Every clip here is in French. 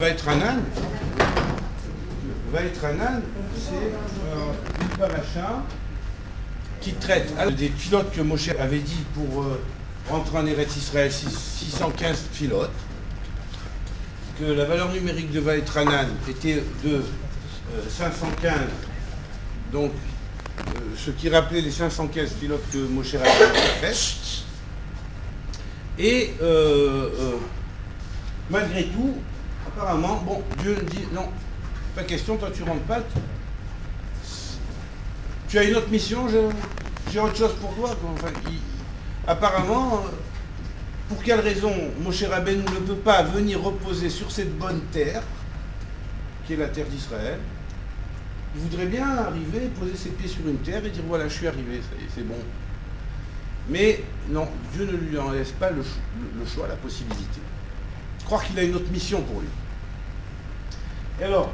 Vaetranan, c'est une paracha qui traite des pilotes que Moshe avait dit pour rentrer en Eretz Israël, 615 pilotes, que la valeur numérique de Vaetranan était de 515, donc ce qui rappelait les 515 pilotes que Moshe avait fait. Et malgré tout, apparemment, bon, Dieu dit non, pas question, toi tu rentres pas. Tu as une autre mission, j'ai autre chose pour toi. Enfin, apparemment, pour quelle raison Moshe Rabbeinu ne peut pas venir reposer sur cette bonne terre, qui est la terre d'Israël? Il voudrait bien arriver, poser ses pieds sur une terre et dire voilà, je suis arrivé, c'est bon. Mais non, Dieu ne lui en laisse pas le choix, la possibilité. Croire qu'il a une autre mission pour lui. Et alors,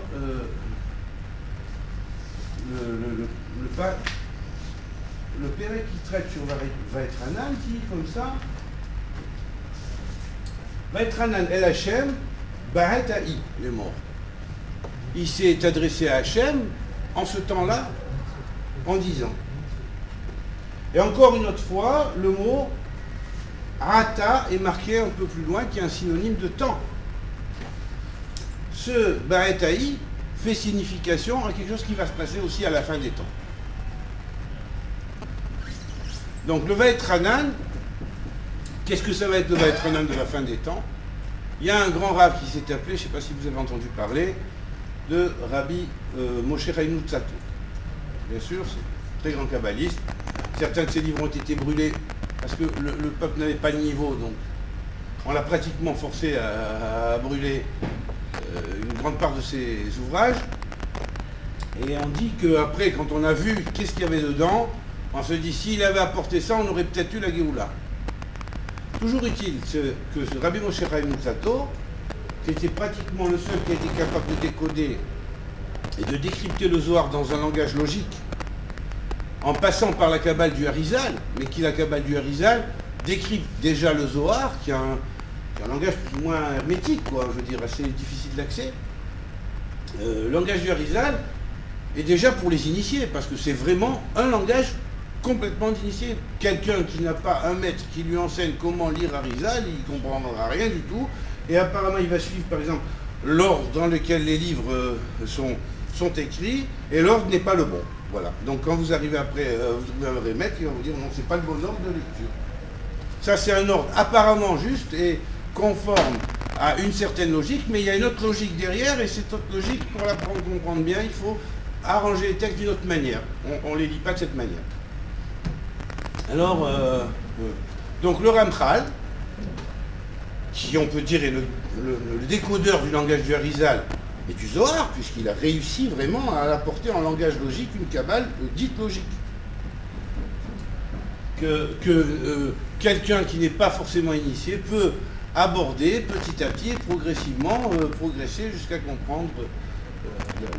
le Pérec qui traite sur Vaetranan dit comme ça: Vaetranan el Hachem, Bahet Ha'i, il est mort. Il s'est adressé à Hachem en ce temps-là, en disant. Et encore une autre fois, le mot Ata est marqué un peu plus loin, qui est un synonyme de temps. Ce Bahet Ha'i fait signification à quelque chose qui va se passer aussi à la fin des temps. Donc le Vaetranan, qu'est-ce que ça va être le Vaetranan de la fin des temps? Il y a un grand rabbin qui s'est appelé, je ne sais pas si vous avez entendu parler, de Rabbi Moshe Rabbeinu Tzato. Bien sûr, c'est un très grand kabbaliste. Certains de ses livres ont été brûlés parce que le peuple n'avait pas de niveau, donc on l'a pratiquement forcé à brûler une grande part de ses ouvrages. Et on dit qu'après, quand on a vu qu'est-ce qu'il y avait dedans, on se dit s'il avait apporté ça, on aurait peut-être eu la Géoula. Toujours est-il que ce Rabbi Moshe Rabbeinu Tzato, qui était pratiquement le seul qui a été capable de décoder et de décrypter le Zohar dans un langage logique, en passant par la Kabbale du Harizal, mais qui, la Kabbale du Harizal, décrypte déjà le Zohar, qui a un langage plus ou moins hermétique, quoi, je veux dire, assez difficile d'accès. Le langage du Harizal est déjà pour les initiés, parce que c'est vraiment un langage complètement d'initié. Quelqu'un qui n'a pas un maître qui lui enseigne comment lire Harizal, il ne comprendra rien du tout, et apparemment il va suivre, par exemple, l'ordre dans lequel les livres sont écrits, et l'ordre n'est pas le bon. Voilà. Donc quand vous arrivez après, vous trouvez un vrai maître, il va vous dire non, c'est pas le bon ordre de lecture. Ça, c'est un ordre apparemment juste et conforme à une certaine logique, mais il y a une autre logique derrière, et cette autre logique, pour la comprendre bien, il faut arranger les textes d'une autre manière. On ne les lit pas de cette manière. Alors, donc le Ramchal, qui on peut dire est le décodeur du langage du Harizal et du Zohar, puisqu'il a réussi vraiment à apporter en langage logique une Kabbale dite logique. Que quelqu'un qui n'est pas forcément initié peut aborder petit à petit et progressivement progresser jusqu'à comprendre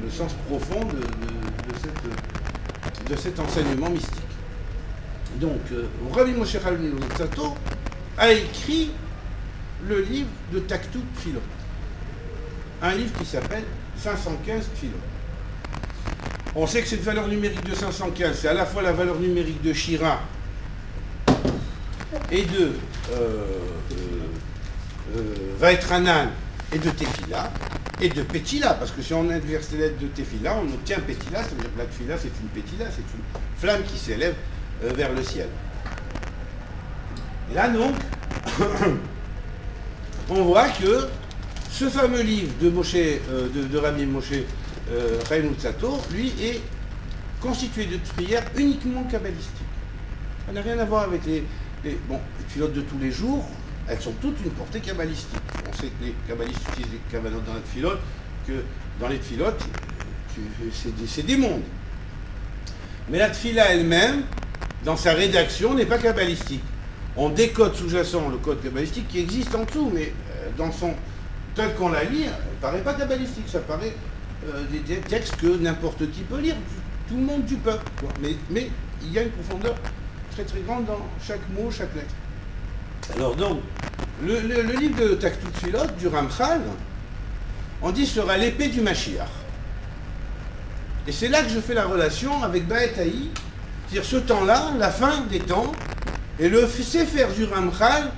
le sens profond de cet enseignement mystique. Donc, Rabbi Moshe Rabbeinu Tzato a écrit le livre de Taktout Philot. Un livre qui s'appelle 515 Philot. On sait que cette valeur numérique de 515, c'est à la fois la valeur numérique de Shira et de Vaetranan et de Tefila et de Petila, parce que si on inverse les lettres de Tefila, on obtient Petila, ça veut dire que la Tefila c'est une Petila, c'est une flamme qui s'élève vers le ciel. Et là donc, on voit que ce fameux livre de Moshe, de Rabbi Moshe Rabbeinu Tzato, lui, est constitué de prières uniquement kabbalistiques. Ça n'a rien à voir avec les pilotes de tous les jours, elles sont toutes une portée kabbalistique. On sait que les kabbalistes utilisent les kabbalotes dans les tfilotes, que dans les tfilotes, c'est des mondes. Mais la tfila elle-même, dans sa rédaction, n'est pas kabbalistique. On décode sous-jacent le code kabbalistique qui existe en dessous, mais dans son tel qu'on la lit, elle ne paraît pas kabbalistique, ça paraît des textes que n'importe qui peut lire, tout le monde du peuple. Mais il y a une profondeur très très grande dans chaque mot, chaque lettre. Alors donc, le livre de Taktout Philot, du Ramchal, on dit sera l'épée du Mashiach. Et c'est là que je fais la relation avec Ba'et Haï, c'est-à-dire ce temps-là, la fin des temps, et le Sefer du Ramchal,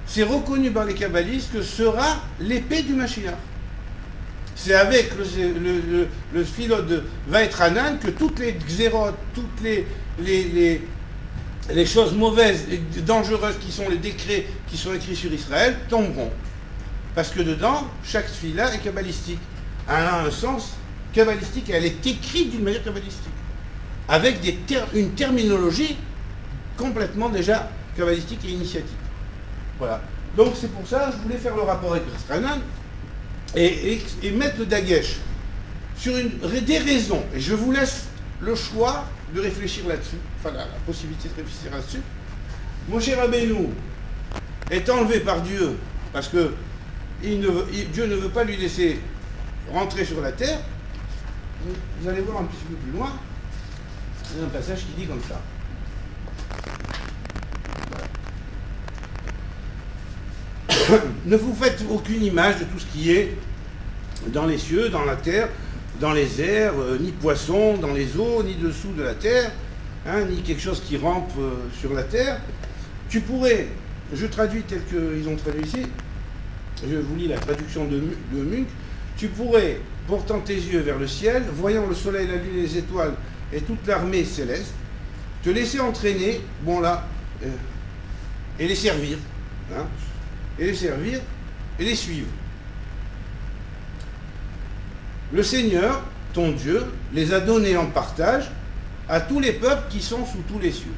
c'est reconnu par les kabbalistes que sera l'épée du Mashiach. C'est avec le philosophe de Vaetranan que toutes les xérotes, toutes les choses mauvaises et dangereuses qui sont les décrets qui sont écrits sur Israël tomberont. Parce que dedans, chaque fila est kabbalistique. Elle a un sens kabbalistique et elle est écrite d'une manière kabbalistique. Avec une terminologie complètement déjà kabbalistique et initiatique. Voilà. Donc c'est pour ça que je voulais faire le rapport avec Vaetranan et mettre le dagesh sur des raisons. Et je vous laisse le choix de réfléchir là-dessus, enfin la possibilité de réfléchir là-dessus. Moshe Rabbeinu est enlevé par Dieu parce que Dieu ne veut pas lui laisser rentrer sur la terre. Vous allez voir un petit peu plus loin, il y a un passage qui dit comme ça. Ne vous faites aucune image de tout ce qui est dans les cieux, dans la terre, dans les airs, ni poisson dans les eaux, ni dessous de la terre, hein, ni quelque chose qui rampe sur la terre. Tu pourrais, je traduis tel qu'ils ont traduit ici, je vous lis la traduction de Munk, tu pourrais, portant tes yeux vers le ciel, voyant le soleil, la lune, les étoiles et toute l'armée céleste, te laisser entraîner, bon là, et les servir, hein, et les servir, et les suivre. Le Seigneur, ton Dieu, les a donnés en partage à tous les peuples qui sont sous tous les cieux.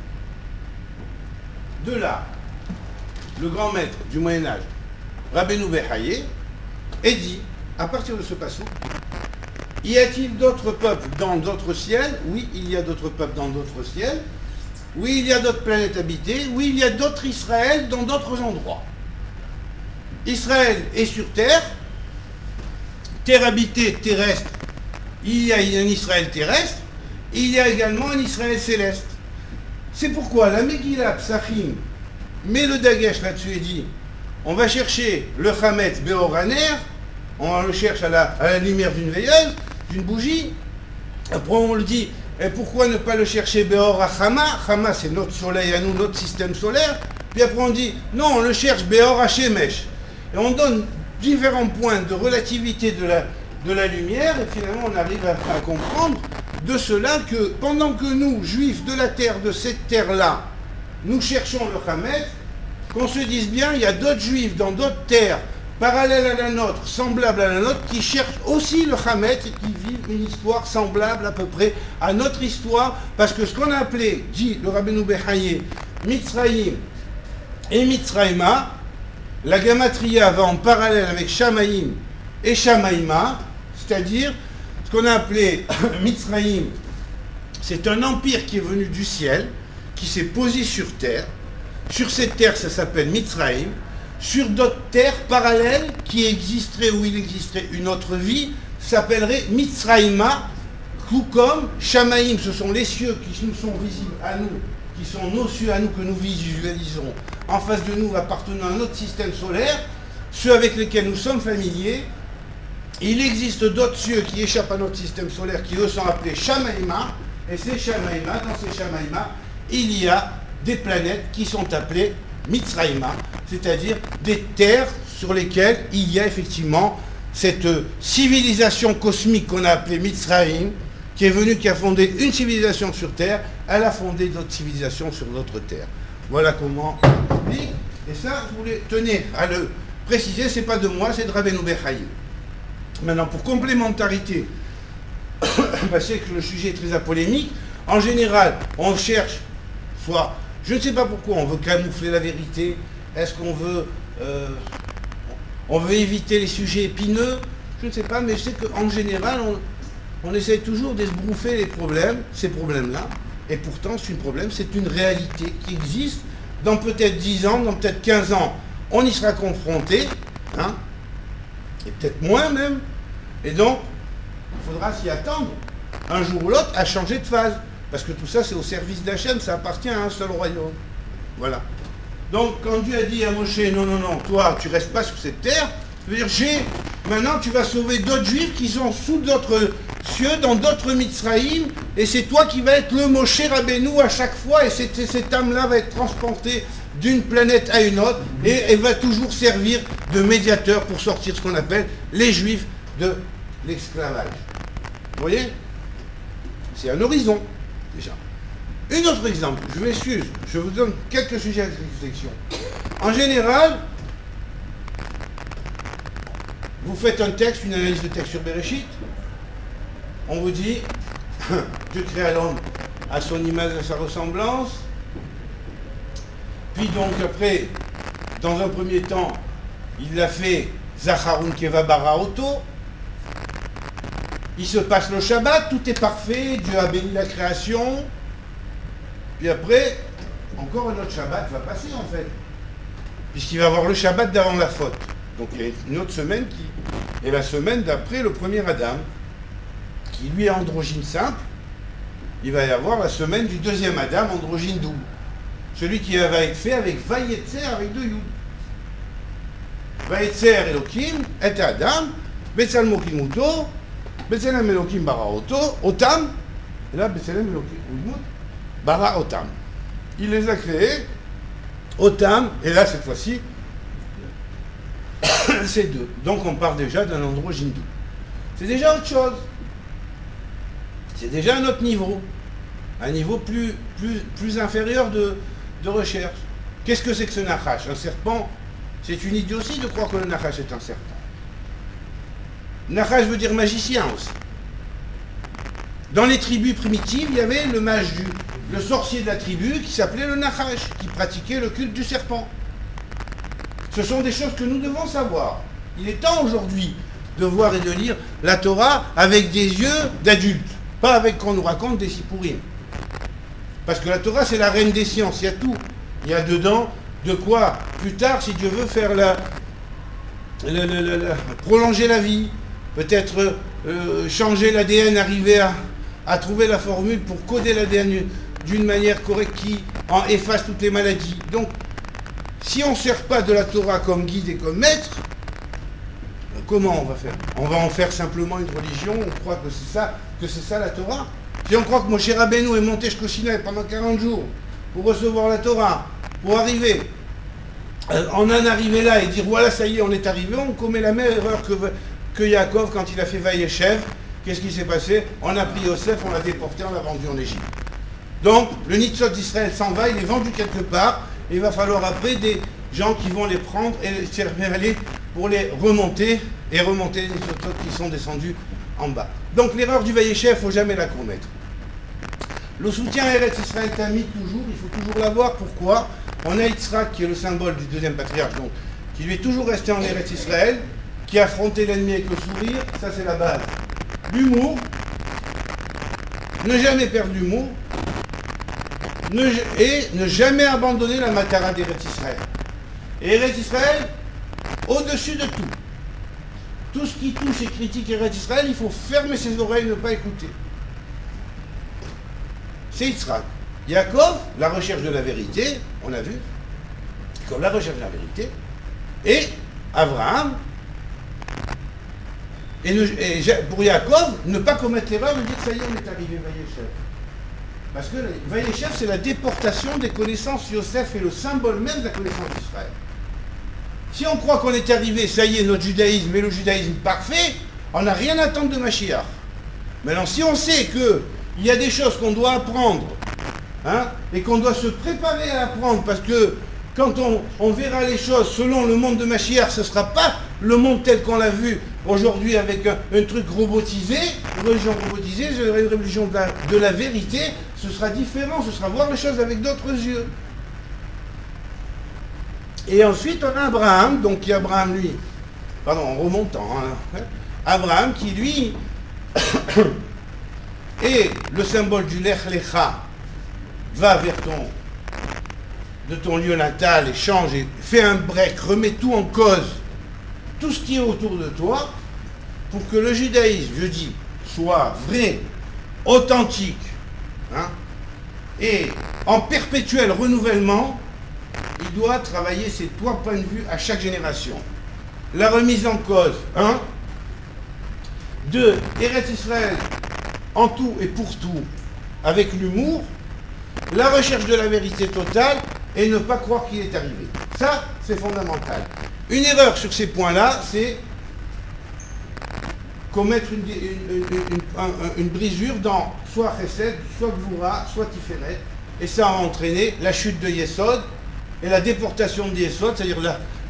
De là, le grand maître du Moyen-Âge, Rabbeinu Behaye, est dit, à partir de ce passage, y a-t-il d'autres peuples dans d'autres ciels? Oui, il y a d'autres peuples dans d'autres ciels. Oui, il y a d'autres planètes habitées. Oui, il y a d'autres Israël dans d'autres endroits. Israël est sur terre, terre habitée, terrestre, il y a un Israël terrestre, il y a également un Israël céleste. C'est pourquoi la Megillah Psachim met le dagesh là-dessus et dit, on va chercher le Chametz Beor Haner, on le cherche à la lumière d'une veilleuse, d'une bougie, après on le dit, et pourquoi ne pas le chercher Beor HaChama? Chama c'est notre soleil à nous, notre système solaire, puis après on dit, non, on le cherche Beor HaShemesh. Et on donne différents points de relativité de la lumière, et finalement on arrive à comprendre de cela que pendant que nous, juifs de la terre, de cette terre-là, nous cherchons le Chametz, qu'on se dise bien, il y a d'autres juifs dans d'autres terres, parallèles à la nôtre, semblables à la nôtre, qui cherchent aussi le Chametz et qui vivent une histoire semblable à peu près à notre histoire, parce que ce qu'on a appelé, dit le Rabbeinu Behaye, Mitzrayim et Mitzrayma, la Gamatria va en parallèle avec Shamaïm et Shamaïma, c'est-à-dire ce qu'on a appelé Mitzrayim, c'est un empire qui est venu du ciel, qui s'est posé sur terre. Sur cette terre, ça s'appelle Mitzrayim. Sur d'autres terres parallèles qui existeraient, où il existerait une autre vie, s'appellerait Mitzrayima, tout comme Shamaïm, ce sont les cieux qui nous sont visibles à nous, qui sont nos cieux à nous que nous visualisons, en face de nous appartenant à notre système solaire, ceux avec lesquels nous sommes familiers. Il existe d'autres cieux qui échappent à notre système solaire, qui eux sont appelés Shamaïma, et ces Shamaïma, dans ces Shamaïma, il y a des planètes qui sont appelées Mitzrayima, c'est-à-dire des terres sur lesquelles il y a effectivement cette civilisation cosmique qu'on a appelée Mitzrayim, qui est venue, qui a fondé une civilisation sur Terre, elle a fondé d'autres civilisations sur d'autres terres. Voilà comment on explique. Et ça, je voulais tenir à le préciser, c'est pas de moi, c'est de Rabbeinu Behaye. Maintenant, pour complémentarité, je sais que le sujet est très apolémique. En général, on cherche, soit, je ne sais pas pourquoi, on veut camoufler la vérité. Est-ce qu'on veut, on veut éviter les sujets épineux? Je ne sais pas, mais je sais qu'en général, on essaie toujours d'esbrouffer les problèmes, ces problèmes-là. Et pourtant, c'est un problème, c'est une réalité qui existe. Dans peut-être 10 ans, dans peut-être 15 ans, on y sera confronté, hein, et peut-être moins même. Et donc, il faudra s'y attendre, un jour ou l'autre, à changer de phase. Parce que tout ça, c'est au service d'Hachem, ça appartient à un seul royaume. Voilà. Donc, quand Dieu a dit à Moshe, non, non, non, toi, tu restes pas sur cette terre, ça veut dire, j'ai maintenant tu vas sauver d'autres juifs qui sont sous d'autres cieux, dans d'autres Mitzraïm, et c'est toi qui vas être le Moshe Rabbeinu à chaque fois, et cette âme-là va être transportée d'une planète à une autre, et elle va toujours servir de médiateur pour sortir ce qu'on appelle les juifs de l'esclavage. Vous voyez? C'est un horizon, déjà. Un autre exemple, je m'excuse, je vous donne quelques sujets de réflexion. En général, vous faites un texte, une analyse de texte sur Bereshit, on vous dit, Dieu créa l'homme à son image, à sa ressemblance, puis donc après, dans un premier temps, il l'a fait Zacharun Keva Bara Oto, il se passe le Shabbat, tout est parfait, Dieu a béni la création, puis après, encore un autre Shabbat va passer en fait, puisqu'il va avoir le Shabbat d'avant la faute. Donc il y a une autre semaine qui est la semaine d'après le premier Adam, qui lui est androgyne simple. Il va y avoir la semaine du deuxième Adam, androgyne double. Celui qui va être fait avec Vayetzer, avec deux Yud. Vayetzer Elohim, et Adam, Betsalmo Kimuto, Betsalem Elohim Bara Oto, Otam, et là Betsalem Elohim Bara Otam. Il les a créés, Otam, et là cette fois-ci, c'est deux. Donc on part déjà d'un androgyne double. C'est déjà autre chose. C'est déjà un autre niveau. Un niveau plus inférieur de recherche. Qu'est-ce que c'est que ce Nachash? Un serpent? C'est une idiotie de croire que le Nachash est un serpent. Nachash veut dire magicien aussi. Dans les tribus primitives, il y avait le mage le sorcier de la tribu qui s'appelait le Nachash, qui pratiquait le culte du serpent. Ce sont des choses que nous devons savoir. Il est temps aujourd'hui de voir et de lire la Torah avec des yeux d'adultes, pas avec qu'on nous raconte des sipurim. Parce que la Torah, c'est la reine des sciences, il y a tout. Il y a dedans de quoi, plus tard, si Dieu veut faire prolonger la vie, peut-être changer l'ADN, arriver à trouver la formule pour coder l'ADN d'une manière correcte qui en efface toutes les maladies. Donc, si on ne sert pas de la Torah comme guide et comme maître, comment on va faire? On va en faire simplement une religion, on croit que c'est ça la Torah. Si on croit que Moshe Rabbeinu est monté jusqu'au Sinaï pendant 40 jours pour recevoir la Torah, pour arriver, on en arrivé là et dire voilà, ça y est, on est arrivé, on commet la même erreur que Yaakov quand il a fait Vayeshev. Qu'est-ce qui s'est passé? On a pris Yosef, on l'a déporté, on l'a vendu en Égypte. Donc, le Nitzot d'Israël s'en va, il est vendu quelque part, et il va falloir après des gens qui vont les prendre et les servir aller pour les remonter, et remonter les Nitzotot qui sont descendus en bas. Donc, l'erreur du Vayeshev, il ne faut jamais la commettre. Le soutien à Eretz Israël Tamid, toujours, il faut toujours l'avoir. Pourquoi? On a Yitzhak, qui est le symbole du deuxième patriarche, donc, qui lui est toujours resté en Eretz Israël, qui a affronté l'ennemi avec le sourire, ça c'est la base. L'humour, ne jamais perdre l'humour, et ne jamais abandonner la matara d'Eretz Israël. Et Eretz Israël, au-dessus de tout. Tout ce qui touche et critique Eretz Israël, il faut fermer ses oreilles, ne pas écouter. C'est Yitzhak. Yaakov, la recherche de la vérité, on a vu, comme la recherche de la vérité, et Abraham, et pour Yaakov, ne pas commettre l'erreur de dire ça y est, on est arrivé Vayeshev. Parce que Vayeshev, c'est la déportation des connaissances. Yosef est le symbole même de la connaissance d'Israël. Si on croit qu'on est arrivé, ça y est, notre judaïsme est le judaïsme parfait, on n'a rien à attendre de Mashiach. Maintenant, si on sait qu'il y a des choses qu'on doit apprendre, hein, et qu'on doit se préparer à apprendre, parce que quand on verra les choses selon le monde de Mashiach, ce ne sera pas le monde tel qu'on l'a vu aujourd'hui avec un truc robotisé, une religion robotisée, une religion de la vérité, ce sera différent, ce sera voir les choses avec d'autres yeux. Et ensuite, on a Abraham, donc qui Abraham, lui, pardon, en remontant, hein, Abraham qui, lui, est le symbole du Lech Lecha, va vers de ton lieu natal et change et fais un break, remets tout en cause, tout ce qui est autour de toi, pour que le judaïsme, je dis, soit vrai, authentique, hein, et en perpétuel renouvellement. Il doit travailler ces trois points de vue à chaque génération. La remise en cause, de Eretz Israël en tout et pour tout, avec l'humour, la recherche de la vérité totale et ne pas croire qu'il est arrivé. Ça, c'est fondamental. Une erreur sur ces points-là, c'est commettre une brisure dans soit Chesed, soit Gvura, soit Tiferet, et ça a entraîné la chute de Yesod et la déportation de Yesod, c'est-à-dire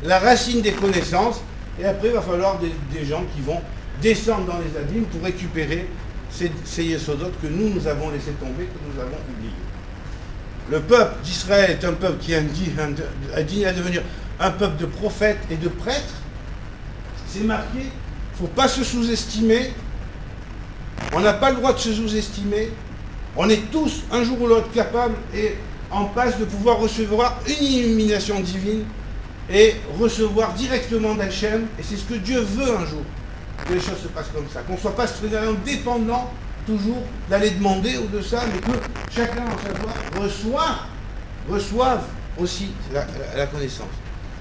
la racine des connaissances, et après il va falloir des gens qui vont descendre dans les abîmes pour récupérer ces Yesodot que nous avons laissé tomber, que nous avons oubliés. Le peuple d'Israël est un peuple qui a dit à devenir un peuple de prophètes et de prêtres. C'est marqué. Il ne faut pas se sous-estimer. On n'a pas le droit de se sous-estimer. On est tous, un jour ou l'autre, capables et en passe de pouvoir recevoir une illumination divine et recevoir directement d'Hachem. Et c'est ce que Dieu veut un jour, que les choses se passent comme ça. Qu'on ne soit pas dépendant toujours d'aller demander ou de ça, mais que chacun en sa voie reçoive aussi la connaissance.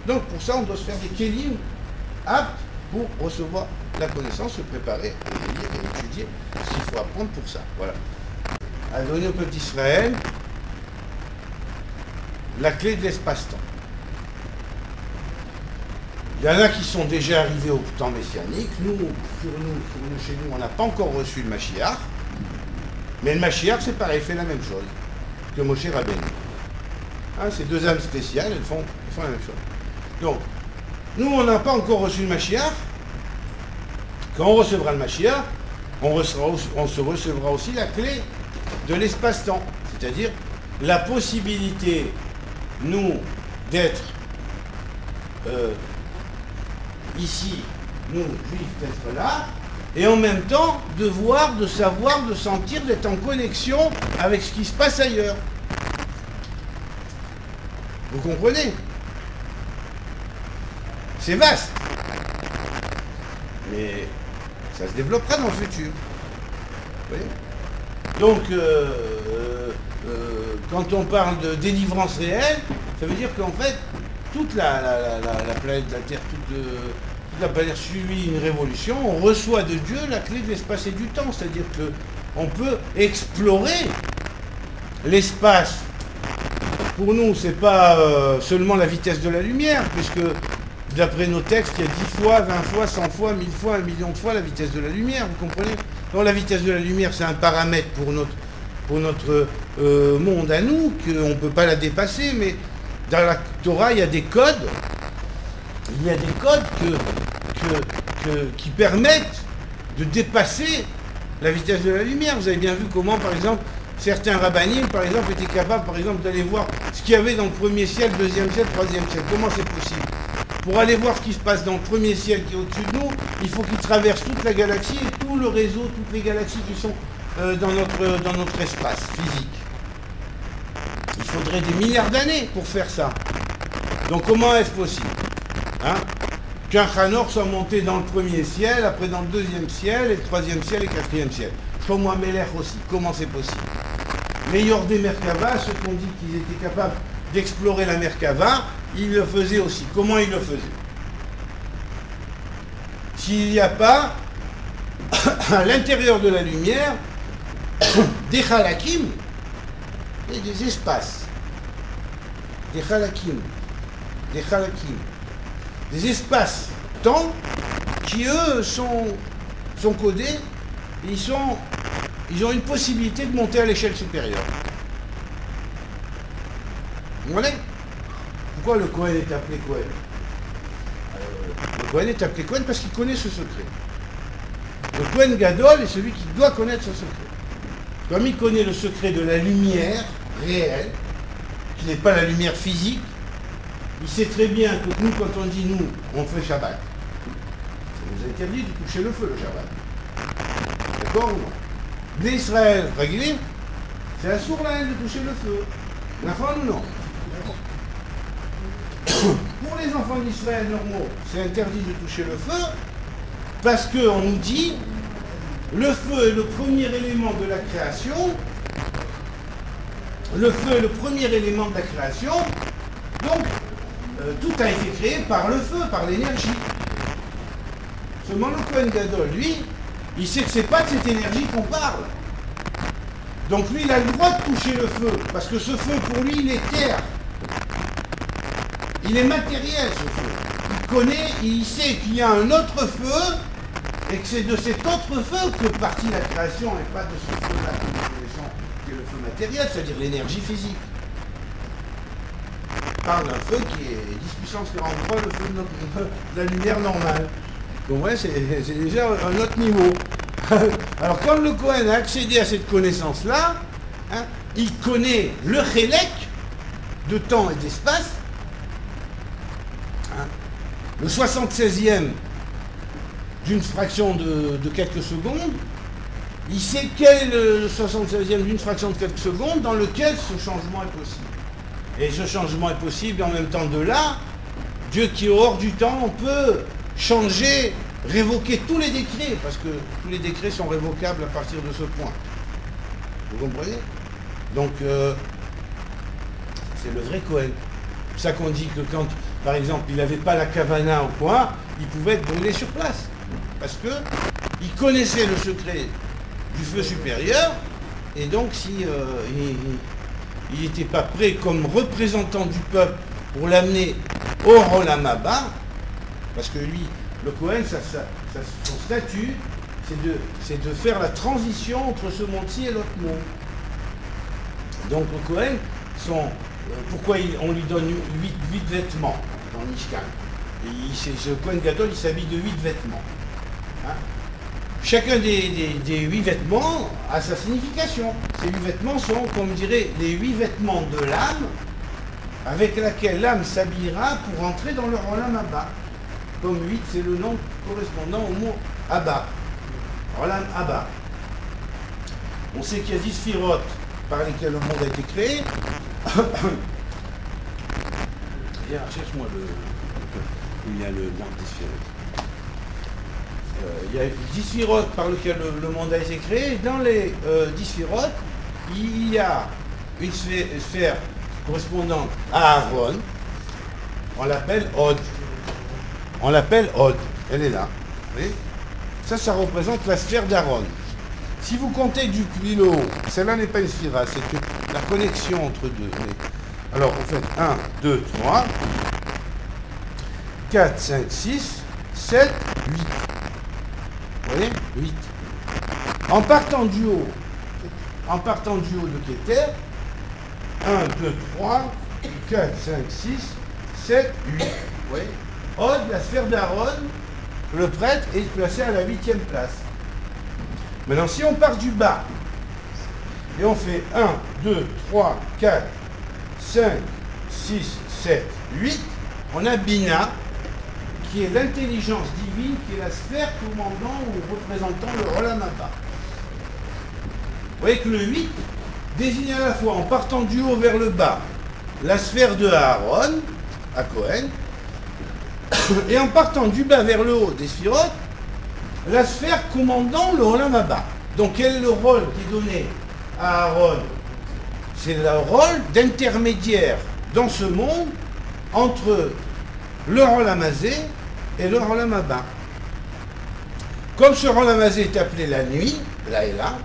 Donc pour ça, on doit se faire des kélim aptes pour recevoir la connaissance, se préparer à lire et étudier ce qu'il faut apprendre pour ça. Voilà. À donner au peuple d'Israël la clé de l'espace-temps. Il y en a qui sont déjà arrivés au temps messianique. Nous, chez nous, on n'a pas encore reçu le Mashiach. Mais le Mashiach, c'est pareil, il fait la même chose que Moshe Rabbeinu. Hein, ces deux âmes spéciales, elles font la même chose. Donc, nous, on n'a pas encore reçu le Mashiach. Quand on recevra le Mashiach, on se recevra aussi la clé de l'espace-temps. C'est-à-dire la possibilité, nous, d'être ici, nous, juifs, d'être là, et en même temps, de voir, de savoir, de sentir, d'être en connexion avec ce qui se passe ailleurs. Vous comprenez? C'est vaste. Mais ça se développera dans le futur. Vous voyez? Donc, quand on parle de délivrance réelle, ça veut dire qu'en fait, toute la planète, la Terre, toute la planète suit une révolution, on reçoit de Dieu la clé de l'espace et du temps. C'est-à-dire qu'on peut explorer l'espace. Pour nous, ce n'est pas seulement la vitesse de la lumière, puisque d'après nos textes, il y a 10 fois, 20 fois, 100 fois, 1000 fois, 1 million de fois la vitesse de la lumière, vous comprenez? Donc la vitesse de la lumière, c'est un paramètre pour notre monde à nous, qu'on ne peut pas la dépasser, mais dans la Torah, il y a des codes, qui permettent de dépasser la vitesse de la lumière. Vous avez bien vu comment, par exemple, certains rabbinim, par exemple, étaient capables, par exemple, d'aller voir ce qu'il y avait dans le premier ciel, deuxième ciel, troisième ciel. Comment c'est possible? Pour aller voir ce qui se passe dans le premier ciel qui est au-dessus de nous, il faut qu'ils traversent toute la galaxie et tout le réseau, toutes les galaxies qui sont dans notre espace physique. Il faudrait des milliards d'années pour faire ça. Donc comment est-ce possible, hein, qu'un Chanor soit monté dans le premier ciel, après dans le deuxième ciel, et le troisième ciel et le quatrième ciel? Shlomo Amelech aussi, comment c'est possible? Les Yordé Merkava, ceux qui ont dit qu'ils étaient capables d'explorer la Merkava, ils le faisaient aussi. Comment ils le faisaient? S'il n'y a pas, à l'intérieur de la lumière, des halakim et des espaces. Des halakim. Des espaces-temps qui, eux, sont codés. Ils ont une possibilité de monter à l'échelle supérieure. Vous voyez? Pourquoi le Kohen est appelé Kohen? Le Kohen est appelé Kohen parce qu'il connaît ce secret. Le Kohen Gadol est celui qui doit connaître ce secret. Comme il connaît le secret de la lumière réelle, qui n'est pas la lumière physique, il sait très bien que nous, quand on dit nous, on fait Shabbat. Ça nous interdit de toucher le feu, le Shabbat. D'accord ou non? Bnei Israël, Ragilim, c'est assourd la haine de toucher le feu. D'accord ou non? Pour les enfants d'Israël normaux, c'est interdit de toucher le feu, parce qu'on nous dit, le feu est le premier élément de la création, le feu est le premier élément de la création, donc tout a été créé par le feu, par l'énergie. Seulement le Kohen Gadol, lui, il sait que c'est pas de cette énergie qu'on parle. Donc lui, il a le droit de toucher le feu, parce que ce feu, pour lui, il est terre. Il est matériel, ce feu. Il connaît, il sait qu'il y a un autre feu, et que c'est de cet autre feu que partit la création, et pas de ce feu-là que nous connaissons, qui est le feu matériel, c'est-à-dire l'énergie physique. On parle d'un feu qui est 10 puissance 43, le feu de la lumière normale. Donc ouais, c'est déjà un autre niveau. Alors quand le Kohen a accédé à cette connaissance-là, hein, il connaît le chélek de temps et d'espace, hein, le 76e d'une fraction de quelques secondes, il sait quel est le 76e d'une fraction de quelques secondes dans lequel ce changement est possible. Et ce changement est possible, et en même temps de là, Dieu qui est hors du temps, on peut changer, révoquer tous les décrets, parce que tous les décrets sont révocables à partir de ce point. Vous comprenez? Donc, c'est le vrai Kohen. C'est pour ça qu'on dit que quand, par exemple, il n'avait pas la kavana au point, il pouvait être brûlé sur place. Parce que il connaissait le secret du feu supérieur, et donc si il n'était pas prêt comme représentant du peuple pour l'amener au Olam Haba, parce que lui, le Kohen, son statut, c'est de faire la transition entre ce monde-ci et l'autre monde. Donc le Kohen, pourquoi on lui donne 8 vêtements dans le Mishkan? Ce Kohen Gadol, il s'habille de 8 vêtements. Hein? Chacun des 8 vêtements a sa signification. Ces 8 vêtements sont, comme dirait, les 8 vêtements de l'âme avec laquelle l'âme s'habillera pour entrer dans le Olam Haba. Comme 8, c'est le nom correspondant au mot Abba. Olam Haba. On sait qu'il y a 10 sphirotes par lesquelles le monde a été créé. Viens, cherche-moi il y a le l'arbre des sphirotes. Il y a 10 sphirotes par lesquelles le monde a été créé. Dans les 10 sphirotes, il y a une sphère correspondante à Aaron. On l'appelle Od. On l'appelle Od. Elle est là. Vous voyez? Ça représente la sphère d'Aaron. Si vous comptez du plus le haut, celle-là n'est pas une sphira, c'est la connexion entre deux. Alors, vous faites 1, 2, 3, 4, 5, 6, 7, 8. Vous voyez? 8. En partant du haut de Keter, 1, 2, 3, 4, 5, 6, 7, 8. Vous voyez? Od, la sphère d'Aaron, le prêtre est placé à la 8e place. Maintenant, si on part du bas, et on fait 1, 2, 3, 4, 5, 6, 7, 8, on a Bina, qui est l'intelligence divine, qui est la sphère commandant ou représentant le Olam Haba. Vous voyez que le 8 désigne à la fois, en partant du haut vers le bas, la sphère de Aaron, à Cohen, et en partant du bas vers le haut des sphirotes, la sphère commandant le Olam Haba. Donc quel est le rôle qui est donné à Aaron? C'est le rôle d'intermédiaire dans ce monde entre le Olam Hazé et le Olam Haba. Comme ce Olam Hazé est appelé la nuit, là et là,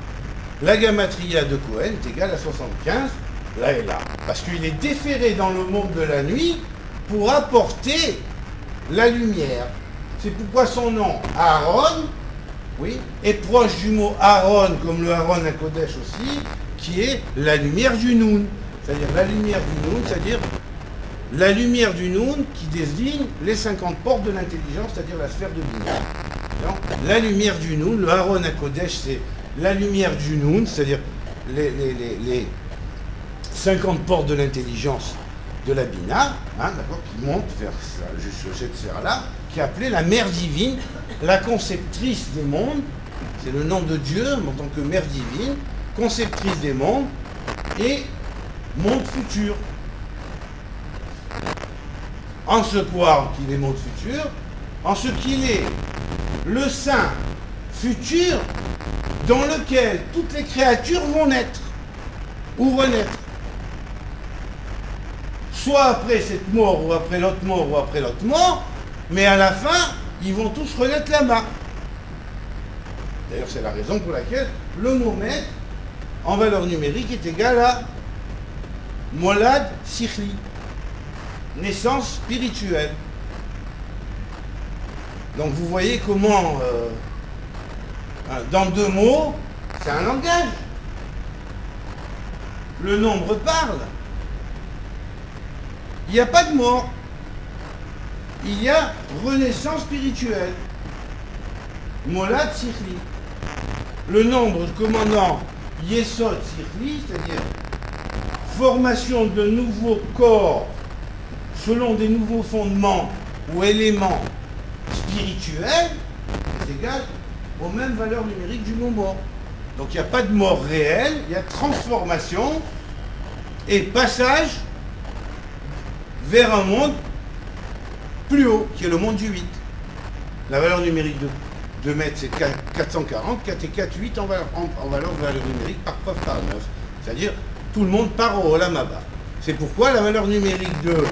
la gamatria de Cohen est égale à 75, là et là. Parce qu'il est déféré dans le monde de la nuit pour apporter la lumière. C'est pourquoi son nom, Aaron, oui, est proche du mot Aaron, comme le Aaron à Kodesh aussi, qui est la lumière du Noun. C'est-à-dire la lumière du Noun, c'est-à-dire la lumière du Noun qui désigne les 50 portes de l'intelligence, c'est-à-dire la sphère de Bina. Donc, la lumière du Noun, le Aaron à Kodesh, c'est la lumière du Noun, c'est-à-dire les 50 portes de l'intelligence de la Bina, hein, d'accord, qui monte vers cette sphère-là, qui est appelée la mère divine, la conceptrice des mondes. C'est le nom de Dieu en tant que mère divine, conceptrice des mondes et monde futur. En ce quoi qu'il est monde futur, en ce qu'il est le saint futur dans lequel toutes les créatures vont naître ou renaître. Soit après cette mort, ou après l'autre mort, ou après l'autre mort, mais à la fin, ils vont tous renaître là-bas. D'ailleurs, c'est la raison pour laquelle le mot mètre, en valeur numérique, est égal à molad sikhli, naissance spirituelle. Donc vous voyez comment, dans deux mots, c'est un langage. Le nombre parle. Il n'y a pas de mort. Il y a renaissance spirituelle. Molad sikhli. Le nombre commandant Yesod sikhli, c'est-à-dire formation de nouveaux corps selon des nouveaux fondements ou éléments spirituels, est égal aux mêmes valeurs numériques du mot mort. Donc il n'y a pas de mort réelle, il y a transformation et passage vers un monde plus haut, qui est le monde du 8. La valeur numérique de mètre, c'est 440, 4 et 4, 8 en valeur numérique par preuve par 9. C'est-à-dire, tout le monde part au Olam Haba. C'est pourquoi la valeur numérique de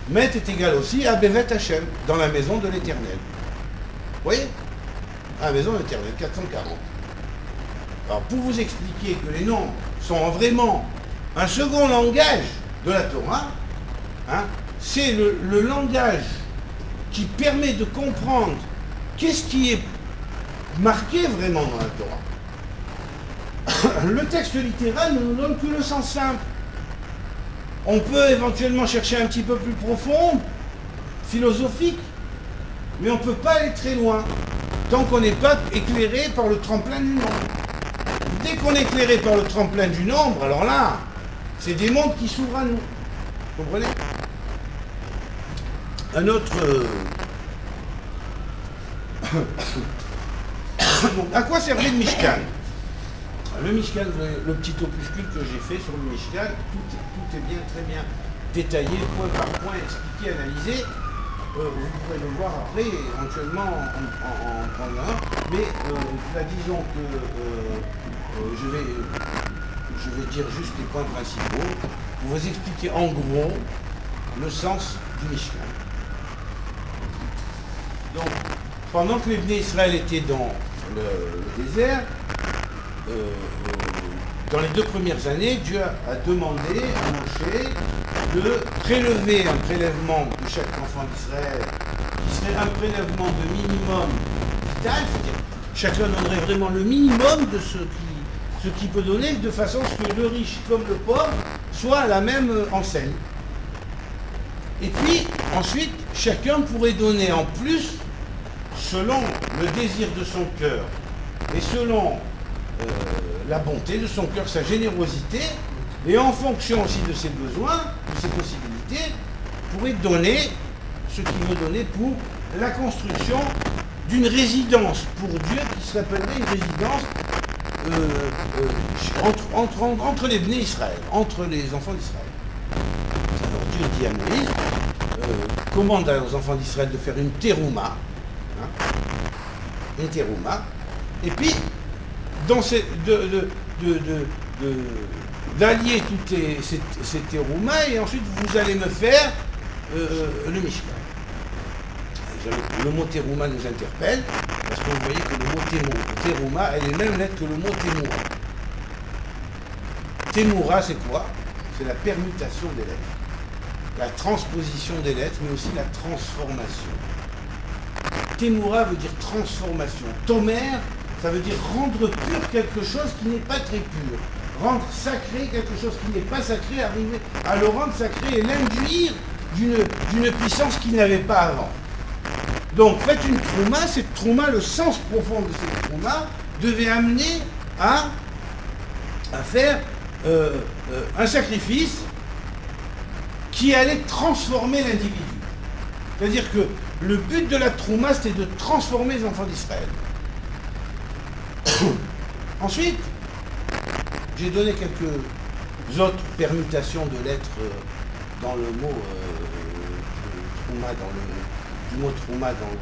mètre est égale aussi à Bevet Hachem, dans la maison de l'Éternel. Vous voyez? À la maison de l'Éternel, 440. Alors, pour vous expliquer que les nombres sont vraiment un second langage de la Torah, hein, c'est le langage qui permet de comprendre qu'est-ce qui est marqué vraiment dans la Torah. Le texte littéral ne nous donne que le sens simple. On peut éventuellement chercher un petit peu plus profond, philosophique, mais on ne peut pas aller très loin tant qu'on n'est pas éclairé par le tremplin du nombre. Dès qu'on est éclairé par le tremplin du nombre, alors là, c'est des mondes qui s'ouvrent à nous. Vous comprenez? Un autre... à quoi servait le Mishkan? Le Mishkan, le petit opuscule que j'ai fait sur le Mishkan, tout est bien, très bien détaillé, point par point, expliqué, analysé. Vous pourrez le voir après, éventuellement en prendre un. Mais disons que je vais dire juste les points principaux pour vous expliquer en gros le sens du Mishkan. Donc, pendant que les Bnei Israël étaient dans le désert, dans les 2 premières années, Dieu a demandé à Moshe de prélever un prélèvement de chaque enfant d'Israël, qui serait un prélèvement de minimum vital, c'est-à-dire chacun donnerait vraiment le minimum de ce qu'il peut donner, de façon à ce que le riche comme le pauvre soient à la même enseigne. Et puis, ensuite, chacun pourrait donner en plus, selon le désir de son cœur et selon la bonté de son cœur, sa générosité, et en fonction aussi de ses besoins, de ses possibilités, pourrait donner ce qu'il veut donner pour la construction d'une résidence pour Dieu qui s'appellerait une résidence entre les Bnei Israël, entre les enfants d'Israël. Alors Dieu dit à Moïse, commande aux enfants d'Israël de faire une terouma, hein, une terouma, et puis d'allier toutes ces teroumas, et ensuite vous allez me faire le Mishkan. Le mot terouma nous interpelle, parce que vous voyez que le mot terouma, elle est même lettre que le mot temoura. Temoura, c'est quoi? C'est la permutation des lettres, la transposition des lettres, mais aussi la transformation. Temoura veut dire transformation. Tomer, ça veut dire rendre pur quelque chose qui n'est pas très pur. Rendre sacré quelque chose qui n'est pas sacré, arriver à le rendre sacré et l'induire d'une puissance qu'il n'avait pas avant. Donc faites une trouma, cette trouma, le sens profond de cette trouma devait amener à faire un sacrifice qui allait transformer l'individu. C'est-à-dire que le but de la trouma, c'était de transformer les enfants d'Israël. Ensuite, j'ai donné quelques autres permutations de lettres dans le mot trouma, du mot trouma dans le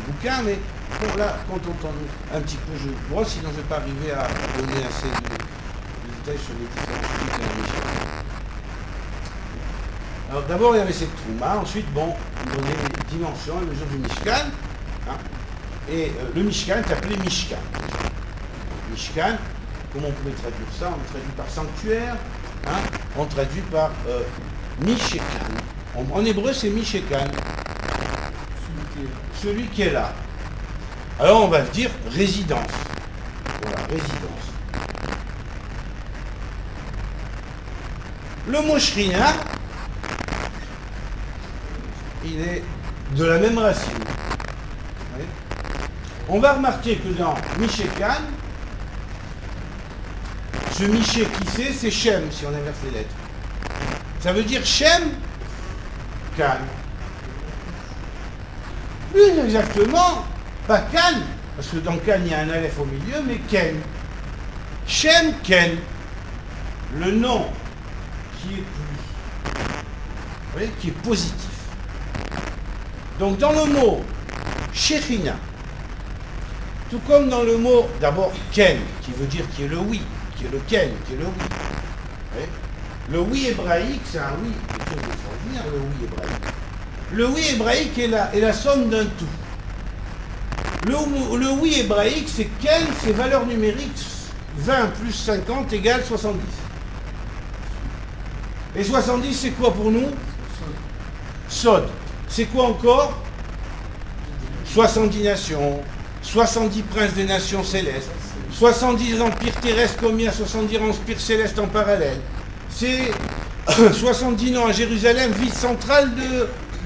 bouquin, mais bon, là, quand on entend un petit peu, je brosse, sinon je ne vais pas arriver à donner assez de détails sur les différents trucs de la Mishkan. Alors d'abord, il y avait cette trouma, ensuite, bon, on donnait les dimensions, les mesures du Mishkan, hein, Et le Mishkan est appelé Mishkan. Mishkan, comment on pourrait traduire ça? On traduit par sanctuaire, hein? On traduit par Mishekan. En hébreu, c'est Mishekan. Celui qui est là. Alors on va dire résidence. Voilà, résidence. Le mot Shrina, il est de la même racine. Oui. On va remarquer que dans Mishekan, ce Miché qui c'est Shem, si on inverse les lettres. Ça veut dire Shem, Kan. Plus exactement, pas Kan, parce que dans Kan il y a un Aleph au milieu, mais Ken. Shem Ken, le nom qui est plus, vous voyez, qui est positif. Donc dans le mot Shechina, tout comme dans le mot d'abord Ken, qui veut dire qui est le oui, qui est le Ken, qui est le oui. Vous voyez, le oui hébraïque, c'est un oui, quelque chose d'extraordinaire, le oui hébraïque. Le oui hébraïque est la somme d'un tout. Le oui hébraïque, c'est Ken, c'est valeur numérique 20 plus 50 égale 70. Et 70, c'est quoi pour nous? Sod. C'est quoi encore? 70 nations, 70 princes des nations célestes, 70 empires terrestres comme il y a 70 empires célestes en parallèle. C'est 70 noms à Jérusalem, ville centrale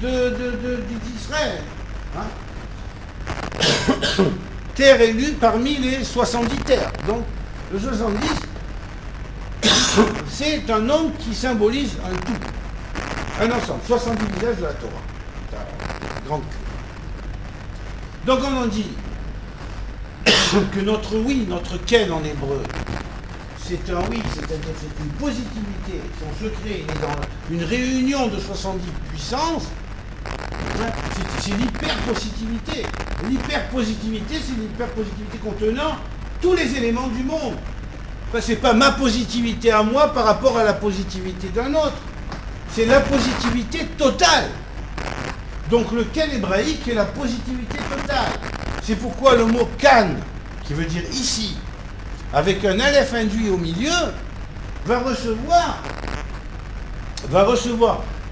d'Israël. Hein? Terre élue parmi les 70 terres. Donc, le 70, c'est un nombre qui symbolise un tout, un ensemble, 70 visages de la Torah. Grande clé. Donc on en dit que notre oui, notre ken en hébreu, c'est un oui, c'est-à-dire c'est une positivité, son secret il est dans une réunion de 70 puissances, c'est l'hyper-positivité. L'hyper-positivité, c'est l'hyper-positivité contenant tous les éléments du monde. Enfin, c'est pas ma positivité à moi par rapport à la positivité d'un autre. C'est la positivité totale. Donc le ken hébraïque est la positivité totale. C'est pourquoi le mot kan, qui veut dire ici, avec un aleph induit au milieu, va recevoir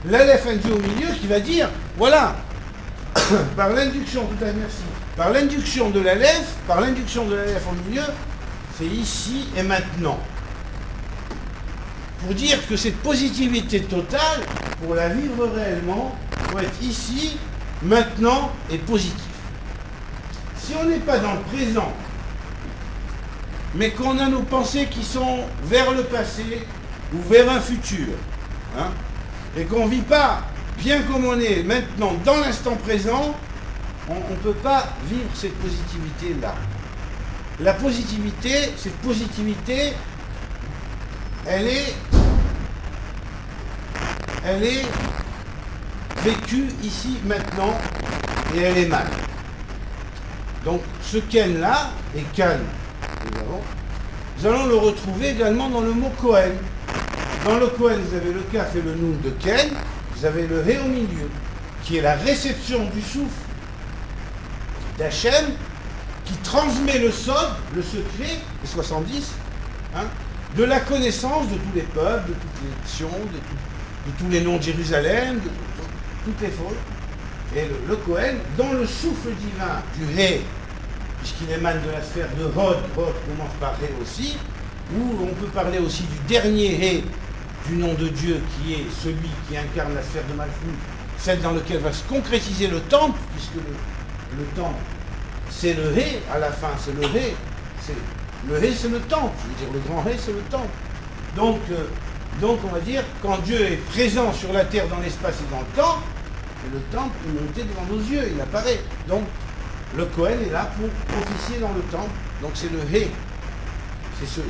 l'aleph induit au milieu qui va dire, voilà, par l'induction, tout à fait, merci, par l'induction de l'aleph au milieu, c'est ici et maintenant. Pour dire que cette positivité totale, pour la vivre réellement, doit être ici, maintenant et positif. Si on n'est pas dans le présent, mais qu'on a nos pensées qui sont vers le passé ou vers un futur, hein, et qu'on ne vit pas bien comme on est maintenant dans l'instant présent, on ne peut pas vivre cette positivité-là. La positivité, cette positivité, elle est vécue ici, maintenant, et elle est mal. Donc ce Ken-là, et Kan, nous allons le retrouver également dans le mot Kohen. Dans le Kohen, vous avez le Kaf et le Nun de Ken, vous avez le He au milieu, qui est la réception du souffle d'Hachem, qui transmet le sod, le secret, les 70, hein, de la connaissance de tous les peuples, de toutes les nations, de tous les noms de Jérusalem, de toutes les fautes. Et le Kohen, dans le souffle divin du He, puisqu'il émane de la sphère de Hod, Hod commence par He aussi, ou on peut parler aussi du dernier He du nom de Dieu, qui est celui qui incarne la sphère de Malchut, celle dans laquelle va se concrétiser le temple, puisque le temple, c'est le He à la fin, c'est le He. Le He, c'est le temple, je veux dire, le grand He, c'est le temple. Donc, on va dire, quand Dieu est présent sur la terre, dans l'espace et dans le temps, le temple est monté devant nos yeux, il apparaît. Donc, le Kohen est là pour officier dans le temple. Donc, c'est le He. C'est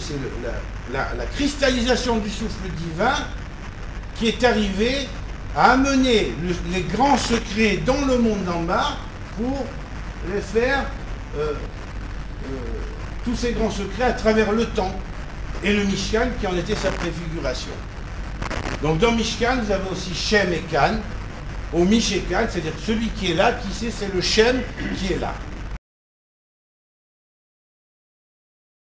la cristallisation du souffle divin qui est arrivé à amener les grands secrets dans le monde d'en bas pour les faire, tous ces grands secrets à travers le temps. Et le Mishkan qui en était sa préfiguration. Donc dans Mishkan, vous avez aussi Shem et Kan. Au Mishékan, c'est-à-dire celui qui est là, qui sait, c'est le Shem qui est là.